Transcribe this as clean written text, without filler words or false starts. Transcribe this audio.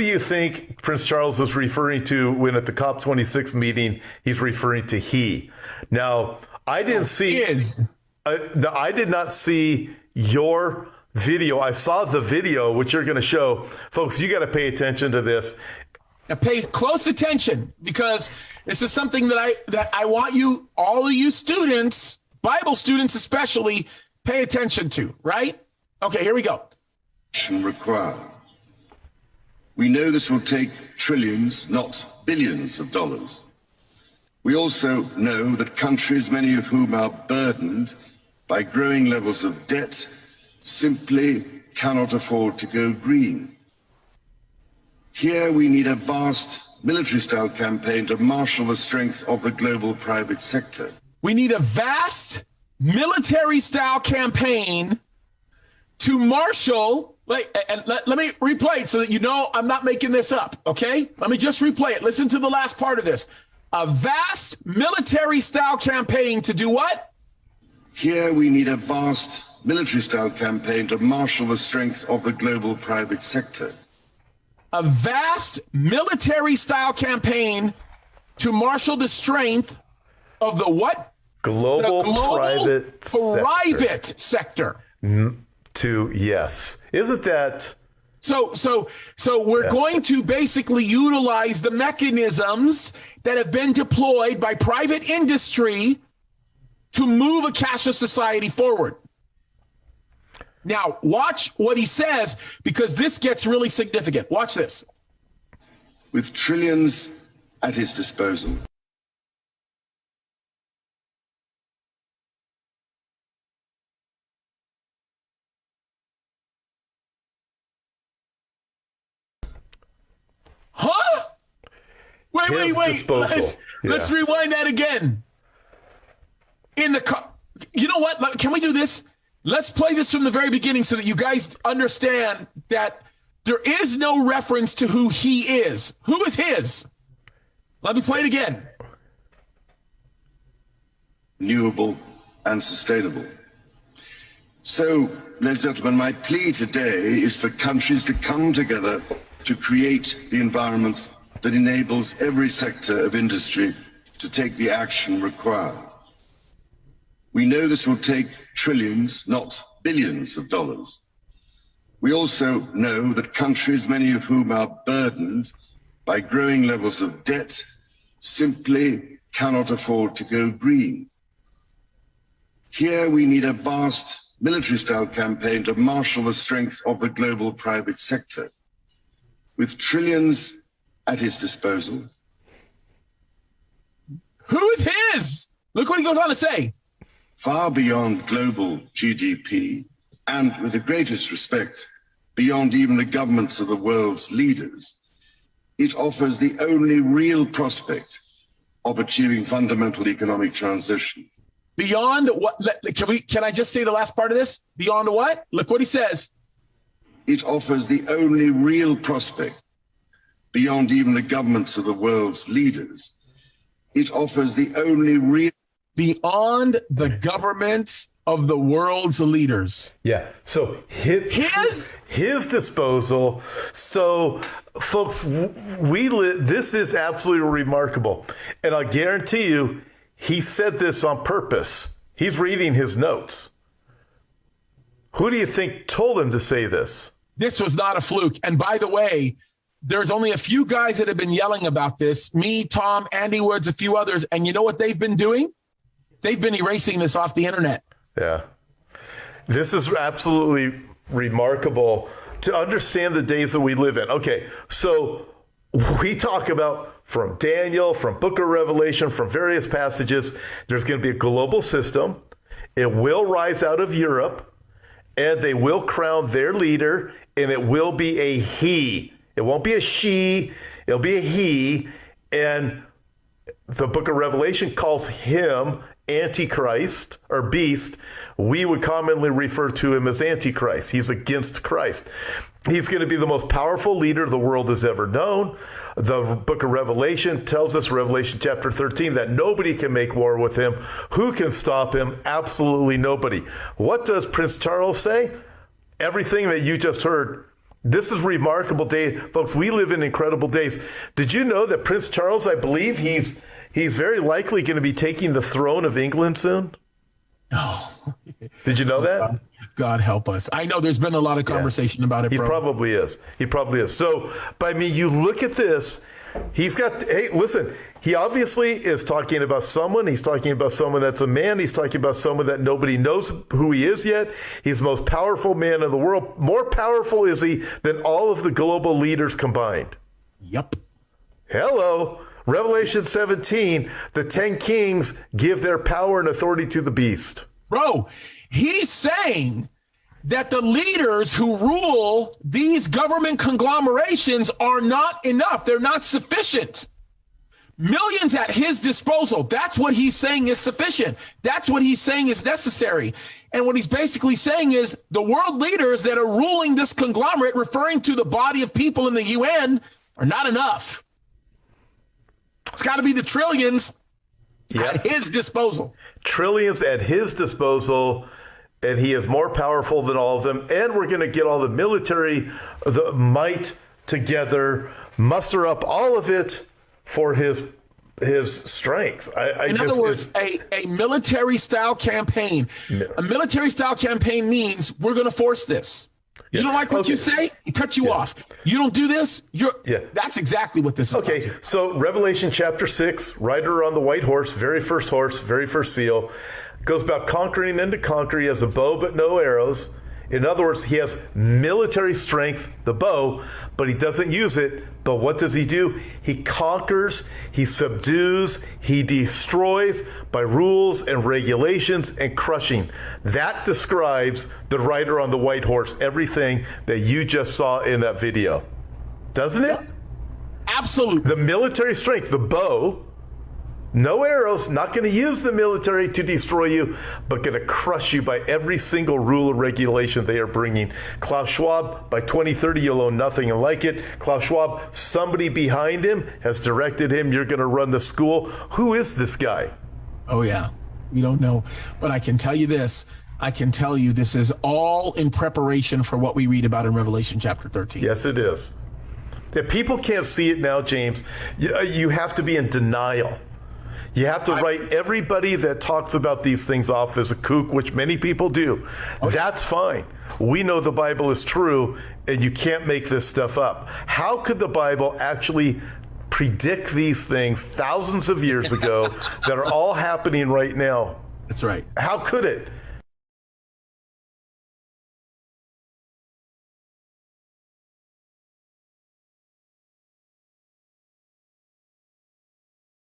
do you think Prince Charles was referring to when at the COP26 meeting he's referring to he? Now, I didn't see. I did not see your video. I saw the video, which you're going to show. Folks, you got to pay attention to this. Now pay close attention, because this is something that I want you, all of you students, Bible students especially, pay attention to, right? Okay, here we go. Required. We know this will take trillions, not billions of dollars. We also know that countries, many of whom are burdened by growing levels of debt, simply cannot afford to go green. Here we need a vast military-style campaign to marshal the strength of the global private sector. We need a vast military-style campaign to marshal, and let me replay it so that you know I'm not making this up, okay? Let me just replay it. Listen to the last part of this. A vast military-style campaign to do what? Here we need a vast military-style campaign to marshal the strength of the global private sector. A vast military-style campaign to marshal the strength of the what? Global private sector. Yes. Isn't that? So we're going to basically utilize the mechanisms that have been deployed by private industry to move a cashless society forward. Now, watch what he says, because this gets really significant. Watch this. With trillions at his disposal. Huh? Wait. Let's rewind that again. You know what? Can we do this? Let's play this from the very beginning so that you guys understand that there is no reference to who he is. Who is his? Let me play it again. Renewable and sustainable. So, ladies and gentlemen, my plea today is for countries to come together to create the environment that enables every sector of industry to take the action required. We know this will take trillions, not billions of dollars. We also know that countries, many of whom are burdened by growing levels of debt, simply cannot afford to go green. Here we need a vast military-style campaign to marshal the strength of the global private sector. With trillions at his disposal. Who is his? Look what he goes on to say. Far beyond global GDP, and with the greatest respect, beyond even the governments of the world's leaders, it offers the only real prospect of achieving fundamental economic transition. Beyond what? Can I just say the last part of this? Beyond what? Look what he says. It offers the only real prospect, beyond even the governments of the world's leaders. It offers the only real. Beyond the governments of the world's leaders. Yeah. So his disposal. So, folks, this is absolutely remarkable. And I guarantee you, he said this on purpose. He's reading his notes. Who do you think told him to say this? This was not a fluke. And by the way, there's only a few guys that have been yelling about this. Me, Tom, Andy Woods, a few others. And you know what they've been doing? They've been erasing this off the internet. Yeah. This is absolutely remarkable to understand the days that we live in. Okay, so we talk about from Daniel, from Book of Revelation, from various passages, there's going to be a global system. It will rise out of Europe, and they will crown their leader, and it will be a he. It won't be a she. It'll be a he. And the Book of Revelation calls him Antichrist or beast. We would commonly refer to him as Antichrist. He's against Christ. He's going to be the most powerful leader the world has ever known. The Book of Revelation tells us, Revelation chapter 13, that nobody can make war with him. Who can stop him? Absolutely nobody. What does Prince Charles say? Everything that you just heard This is remarkable day, folks. We live in incredible days. Did you know that Prince Charles, I believe he's very likely going to be taking the throne of England soon? Oh, Did you know that? God help us. I know there's been a lot of conversation about it, He bro. probably is. He probably is. So, but I mean, you look at this, he's got, hey, listen, he obviously is talking about someone. He's talking about someone that's a man. He's talking about someone that nobody knows who he is yet. He's the most powerful man in the world. More powerful is he than all of the global leaders combined. Yep. Hello. Revelation 17, the 10 kings give their power and authority to the beast. Bro, he's saying that the leaders who rule these government conglomerations are not enough. They're not sufficient. Millions at his disposal. That's what he's saying is sufficient. That's what he's saying is necessary. And what he's basically saying is the world leaders that are ruling this conglomerate, referring to the body of people in the UN, are not enough. It's got to be the trillions at his disposal. Trillions at his disposal, and he is more powerful than all of them. And we're going to get all the military, the might together, muster up all of it for his strength. In other words, a military style campaign. A military style campaign means we're going to force this. You don't like what you say? It cuts you off. You don't do this? That's exactly what this is. Okay, so Revelation chapter 6, rider on the white horse, very first seal, goes about conquering and to conquer. He has a bow but no arrows. In other words, he has military strength, the bow, but he doesn't use it. But what does he do? He conquers, he subdues, he destroys by rules and regulations and crushing. That describes the rider on the white horse, everything that you just saw in that video. Doesn't it? Absolutely. The military strength, the bow, no arrows, not going to use the military to destroy you, but going to crush you by every single rule and regulation they are bringing. Klaus Schwab, by 2030, you'll own nothing and like it. Klaus Schwab, somebody behind him has directed him, you're going to run the school. Who is this guy? Oh, yeah. We don't know. But I can tell you this. I can tell you this is all in preparation for what we read about in Revelation chapter 13. Yes, it is. If people can't see it now, James, you have to be in denial. You have to write everybody that talks about these things off as a kook, which many people do. That's fine. We know the Bible is true, and you can't make this stuff up. How could the Bible actually predict these things thousands of years ago that are all happening right now? That's right. How could it?